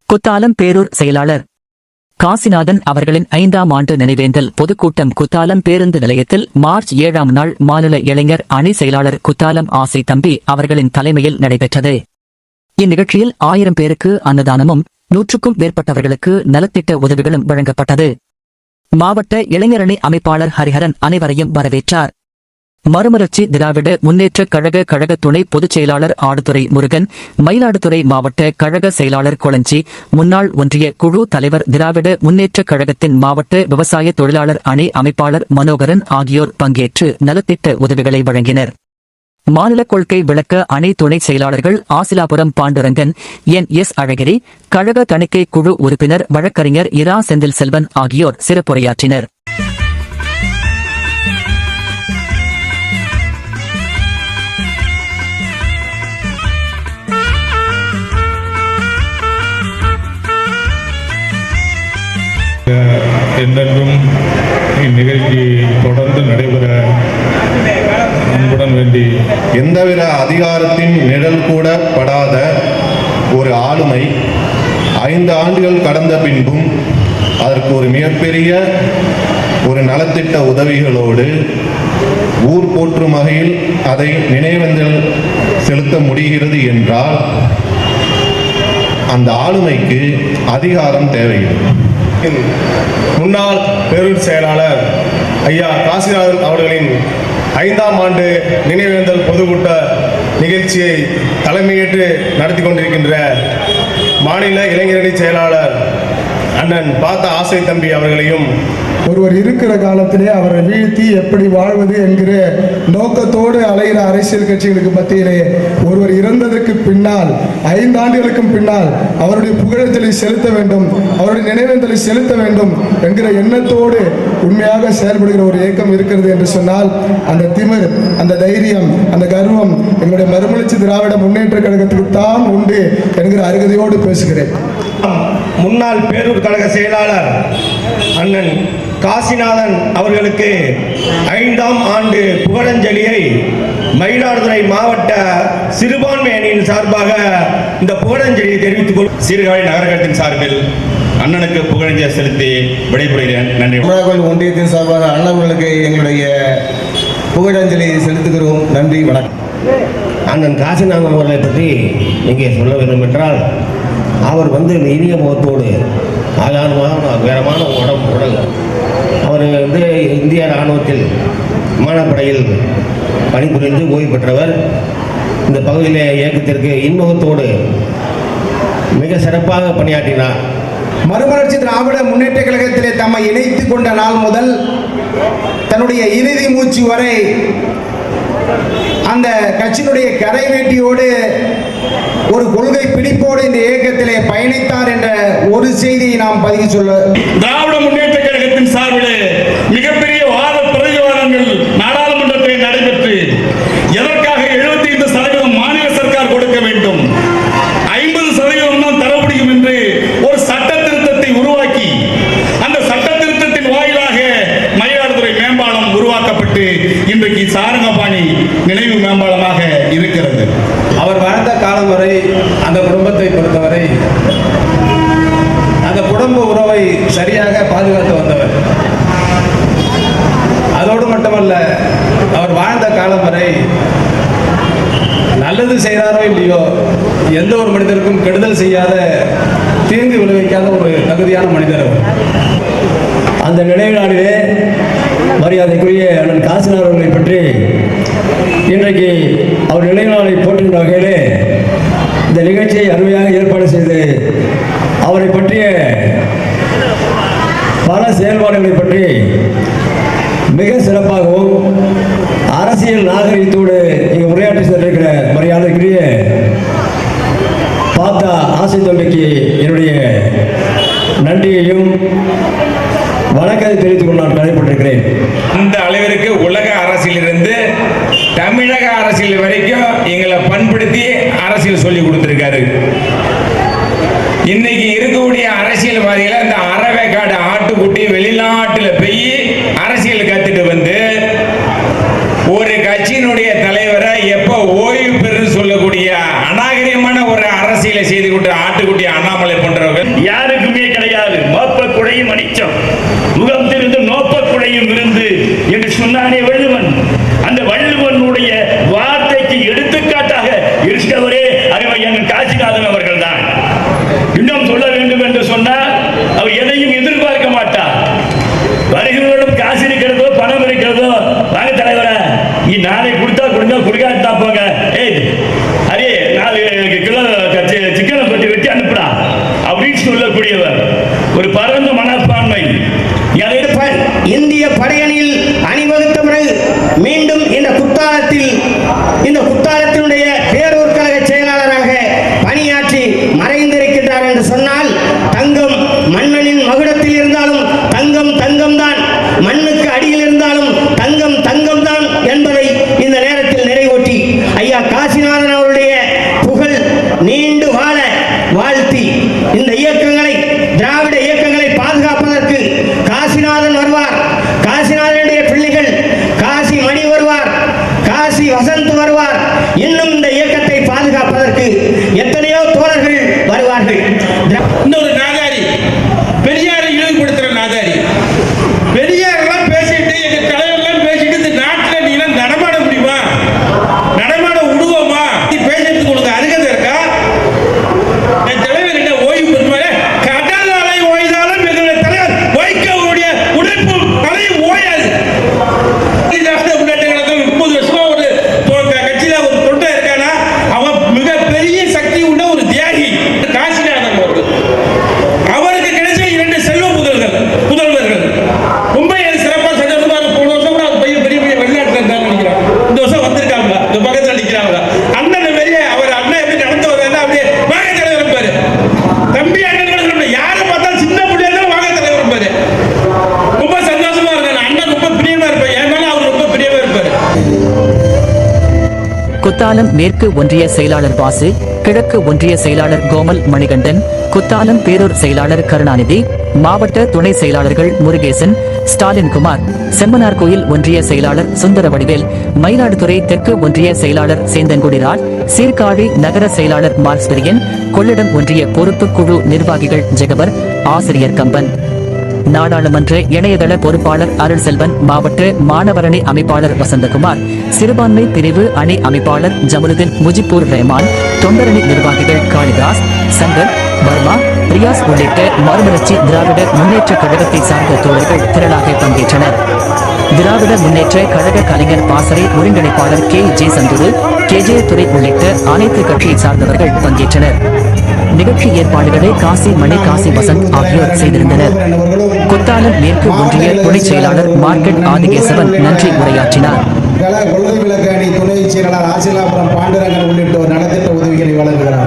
குத்தாலம் பேரூர் செயலாளர் காசிநாதன் அவர்களின் 5ஆம் ஆண்டு நினைவேந்தல் பொதுக்கூட்டம் குத்தாலம் பேருந்து நிலையத்தில் மார்ச் 7ஆம் நாள் மாநில இளைஞர் அணி செயலாளர் குத்தாலம் ஆசை தம்பி அவர்களின் தலைமையில் நடைபெற்றது. இந்நிகழ்ச்சியில் 1000 பேருக்கு அன்னதானமும் 100க்கும் மேற்பட்டவர்களுக்கு நலத்திட்ட உதவிகளும் வழங்கப்பட்டது. மாவட்ட இளைஞரணி அமைப்பாளர் ஹரிஹரன் அனைவரையும் வரவேற்றார். மறுமலர்ச்சி திராவிட முன்னேற்றக் கழக துணை பொதுச் செயலாளர் ஆடுதுறை முருகன், மயிலாடுதுறை மாவட்ட கழக செயலாளர் கொளஞ்சி, முன்னாள் ஒன்றிய குழு தலைவர் திராவிட முன்னேற்றக் கழகத்தின் மாவட்ட விவசாய தொழிலாளர் அணி அமைப்பாளர் மனோகரன் ஆகியோர் பங்கேற்று நலத்திட்ட உதவிகளை வழங்கினர். மாநில கொள்கை விளக்க அணி துணை செயலாளர்கள் ஆசிலாபுரம் பாண்டுரங்கன், NS அழகிரி, கழக தணிக்கை குழு உறுப்பினர் வழக்கறிஞர் இரா செந்தில் செல்வன் ஆகியோர் சிறப்புரையாற்றினர். என்றென்றும் இந்நிகழ்ச்சி தொடர்ந்து நடைபெற அன்புடன் வேண்டி, எந்தவித அதிகாரத்தின் நிழல் கூட படாத ஒரு ஆளுமை 5 ஆண்டுகள் கடந்த பின்பும் அதற்கு ஒரு மிகப்பெரிய ஒரு நலத்திட்ட உதவிகளோடு ஊர் போற்றும் வகையில் அதை நினைவேந்தல் செலுத்த முடிகிறது என்றால் அந்த ஆளுமைக்கு அதிகாரம் தேவையில்லை. முன்னாள் பேரூர் செயலாளர் ஐயா காசிநாதன் அவர்களின் 5ஆம் ஆண்டு நினைவேந்தல் பொதுக்கூட்ட நிகழ்ச்சியை தலைமையேற்று நடத்தி கொண்டிருக்கின்ற மாநில இளைஞரணி செயலாளர் அண்ணன் பாத்த ஆசை தம்பி அவர்களையும், ஒருவர் இருக்கிற காலத்திலே அவரை வீழ்த்தி எப்படி வாழ்வது என்கிற நோக்கத்தோடு அலைகிற அரசியல் கட்சிகளுக்கு மத்தியிலே ஒருவர் இறந்ததற்கு பின்னால் 5 ஆண்டுகளுக்கும் பின்னால் அவருடைய புகழஞ்சலி செலுத்த வேண்டும், அவருடைய நினைவேந்தலை செலுத்த வேண்டும் என்கிற எண்ணத்தோடு உண்மையாக செயல்படுகிற ஒரு இயக்கம் இருக்கிறது என்று சொன்னால் அந்த திமிர், அந்த தைரியம், அந்த கர்வம் எங்களுடைய மறுமலர்ச்சி திராவிட முன்னேற்ற கழகத்துக்கு தான் உண்டு என்கிற அருகதையோடு பேசுகிறேன். முன்னாள் பேரூர் கழக செயலாளர் அண்ணன் காசிநாதன் அவர்களுக்கு 5ஆம் ஆண்டு புகழஞ்சலியை மயிலாடுதுறை மாவட்ட சிறுபான்மை அணியின் சார்பாக இந்த புகழஞ்சலியை தெரிவித்துக் கொள்ளும் சீர்காழி நகரகத்தின் சார்பில் அண்ணனுக்கு புகழஞ்சலி செலுத்தி விடைபெறுகிறேன். நன்றி. ஒன்றியத்தின் சார்பாக அண்ணர்களுக்கு எங்களுடைய புகழஞ்சலி செலுத்துகிறோம். நன்றி, வணக்கம். அண்ணன் காசிநாதன் அவர்களை பற்றி இங்கே சொல்ல வேண்டும் என்றால், அவர் இனிய முகத்தோடு உயரமான உடல், அவர் இந்திய இராணுவத்தில் விமானப்படையில் பணிபுரிந்து ஓய்வு பெற்றவர். இந்த பகுதியிலே இயக்கத்திற்கு இன்முகத்தோடு மிக சிறப்பாக பணியாற்றினார். மறுமலர்ச்சி திராவிட முன்னேற்ற கழகத்திலே தம்மை இணைத்துக் கொண்ட நாள் முதல் தன்னுடைய இறுதி மூச்சு வரை அந்த கட்சியினுடைய கரை வேட்டியோடு ஒரு கொள்கை பிடிப்போடு இந்த இயக்கத்திலே பயணித்தார் என்ற ஒரு செய்தியை நாம் பதிவு சொல்ல, திராவிட முன்னேற்ற கழகத்தின் சார்பில் மிகப்பெரிய வாத பிரதிவாதங்கள் நாடாளுமன்றத்தில் நடைபெற்று எதற்காக 75% மாநில சர்க்கார் கொடுக்க வேண்டும், 50% தான் தர முடியும் என்று ஒரு சட்ட திருத்தத்தை உருவாக்கி அந்த சட்ட திருத்தத்தின் வாயிலாக மயிலாடுதுறை மேம்பாலம் உருவாக்கப்பட்டு இன்றைக்கு சாரங்கபாணி நினைவு மேம்பாலமாக இருக்கிறது. அவர் வாழ்ந்த காலம் வரை அந்த குடும்பத்தை பொறுத்தவரை அந்த குடும்ப உறவை சரியாக பாதுகாத்து வந்தவர். அதோடு மட்டுமல்ல, அவர் வாழ்ந்த காலம் வரை நல்லது செய்கிறாரோ இல்லையோ எந்த ஒரு மனிதருக்கும் கெடுதல் செய்யாத, தீங்கு விளைவிக்காத ஒரு தகுதியான மனிதர் அவர். அந்த நினைவு நாளிலே மரியாதைக்குரிய அண்ணன் காசிநாதன் அவர்களை பற்றி இன்றைக்கு அவர் நினைவு நாளை போற்றுகின்ற வகையிலே இந்த நிகழ்ச்சியை அருமையாக ஏற்பாடு செய்து அவரை பற்றிய பல செயல்பாடுகளை பற்றி மிக சிறப்பாகவும் அரசியல் நாகரிகத்தோடு இங்கு உரையாற்றி சென்றிருக்கிற மரியாதைக்குரிய பாத்தா ஆசை தம்பிக்கு என்னுடைய நன்றியையும் வணக்கத்தை தெரிவித்துக் கொண்டு நான் கடமைப்பட்டிருக்கிறேன். அந்த அளவிற்கு உலக அரசியலிருந்து தமிழக அரசியல் வரைக்கும் எங்களை பண்படுத்தி அரசியல் சொல்லி கொடுத்திருக்காரு. இன்னைக்கு இருக்கக்கூடிய அரசியல்வாதிகளை இந்த அறவேக்காடு ஆட்டுக்குட்டி வெளிநாட்டில் போய் அரசியல் கத்துட்டு ஒரு கட்சியினுடைய தலைவரை எப்போ ஓய்வு பெறுன்னு சொல்லக்கூடிய அநாகரிகமான ஒரு அரசியலை செய்து கொண்டு ஆட்டுக்குட்டி அண்ணாமலை போன்றவர்கள் செய்யும் விருந்து என்று சொன்னானே வள்ளுவன். அந்த வள்ளுவனுடைய வார்த்தைக்கு எடுத்துக்காட்டாக இருந்தவரே அறிவையன் காசிநாதன் அவர்கள் தான். இன்னும் சொல்ல வேண்டும் என்று சொன்னால் அவர் எதையும் எதிர்பார்க்க மாட்டார். வருகிறவர்களும் காசு இருக்கிறதோ பணம் இருக்கிறதோ, வாங்க தலைவர நீ நாளை கொடுத்தா கொடுங்க, கொடுக்காட்டா போங்க, ஏய் அரே 4 கிலோ சிக்கனை பற்றி வெட்டி அனுப்புடா அப்படின்னு சொல்லக்கூடியவர். ஒரு பரந்த மனப்பான்மை. இந்திய படையணியில் அணிவகுத்த பிறகு மீண்டும் இந்த குத்தாலத்தினுடைய பேரூர் கழக செயலாளராக பணியாற்றி மறைந்திருக்கின்றார் என்று சொன்னால், தங்கம் மன்னனின் மகுடத்தில் இருந்தாலும் தங்கம் தங்கம்தான், மண்ணுக்கு அடியில் இருந்தாலும் தங்கம் தங்கம்தான் என்பதை இந்த நேரத்தில் நிறைவேற்றி ஐயா காசிநாதன் அவருடைய புகழ் நீண்டு வாழ வாழ்த்தி இந்த இயக்கங்களை, திராவிட இயக்கங்களை பாதுகாப்பதற்கு காசிநாதன் வருவார், காசிநாதனுடைய பிள்ளைகள் காசி மணி வருவார், காசி வசந்த் வருவார், இன்னும் இந்த இயக்கத்தை பாதுகாப்பதற்கு எத்தனையோ தோழர்கள் வருவார்கள். இன்னொரு நாதாரி, பெரியாரை இழிவுபடுத்துற நாதாரி, பெரியாரெல்லாம் பேசிட்டு எங்க தலைவர்லாம் பேசிட்டு இந்த நாட்டில் நீ எல்லாம் நடமாட முடியுமா, நடமாட விடுவோமா, பேசுறதுக்கு உனக்கு அருகதை இருக்கா? என் தலைவர் என்ன ஓய்வு பெறுவாரு? கடல் அலை ஓய்ந்தாலும் எங்களுடைய தலைவர் வைகோவுடைய உழைப்பும் அலையும் ஓயாது. முன்னேற்றங்களுக்கு 30 வருஷமா ஒரு கட்சியில ஒரு தொண்டை இருக்கானா, அவன் மிகப்பெரிய சக்தி உள்ள ஒரு தியாகி காசிநாதன் அவர்கள். அவருக்கு கிடைச்ச 2 செல்வ புதல்வர்கள் ரொம்ப சிறப்பாக சந்தோஷமா. போன வருஷம் கூட பெரிய பெரிய வெளிநாட்டில் இருந்தாங்க நினைக்கிறாங்க, இந்த வருஷம் வந்திருக்காங்க, இந்த பக்கத்தில் நிற்கிறாங்க. அண்ணன் பெரிய அவர் அண்ணன் எப்படி நடந்து வர்றாருன்னா அப்படியே வாங்க தலைவர் இருப்பாரு, தம்பி அண்ணன் யாரை பார்த்தாலும் சின்ன பிள்ளையா இருந்தாலும் வாங்க தலைவர் இருப்பாரு. ரொம்ப சந்தோஷமா இருக்காங்க. அண்ணன் ரொம்ப பிரியமா இருப்பாரு, என் மேல அவர் ரொம்ப பிரியமா இருப்பாரு. குத்தாலம் மேற்கு ஒன்றிய செயலாளர் வாசு, கிழக்கு ஒன்றிய செயலாளர் கோமல் மணிகண்டன், குத்தாலம் பேரூர் செயலாளர் கருணாநிதி, மாவட்ட துணை செயலாளர்கள் முருகேசன், ஸ்டாலின் குமார், செம்மனார் கோயில் ஒன்றிய செயலாளர் சுந்தர வடிவேல், மயிலாடுதுறை தெற்கு ஒன்றிய செயலாளர் சேந்தன்குடிராஜ், சீர்காழி நகர செயலாளர் மார்க்ஸ்பிரியன், கொள்ளிடம் ஒன்றிய பொறுப்பு குழு நிர்வாகிகள் ஜெகவர், ஆசிரியர் கம்பன், நாடாளுமன்ற இணையதள பொறுப்பாளர் அருள் செல்வன், மாவட்ட மாணவரணி அமைப்பாளர் வசந்தகுமார், சிறுபான்மை பிரிவு அணி அமைப்பாளர் ஜமலுதீன் முஜிபூர் ரஹ்மான், தொண்டரணி நிர்வாகிகள் காளிதாஸ், சங்கர், வர்மா, ரியாஸ் உள்ளிட்ட மறுமலர்ச்சி திராவிட முன்னேற்ற கழகத்தை சார்ந்த தோழர்கள் திரளாக பங்கேற்றனர். திராவிட முன்னேற்ற கழக கலைஞர் பாசறை ஒருங்கிணைப்பாளர் கே.ஜே. சந்துரு, கே.ஜே. துரை உள்ளிட்ட அனைத்து கட்சியை சார்ந்தவர்கள் பங்கேற்றனர். நிகழ்ச்சி ஏற்பாடுகளை காசி மணி, காசி வசந்த் ஆகியோர் செய்திருந்தனர். குத்தாலம் மேற்கு ஒன்றிய துணை செயலாளர் மார்க்கெட் ஆதிகேசவன் நன்றி உரையாற்றினார். கொள்கை விளக்க அணி துணை செயலாளர் ஆசிலாபுரம் பாண்டுரங்கன் உள்ளிட்டோர் நலத்திட்ட உதவிகளை வழங்குகிறார்.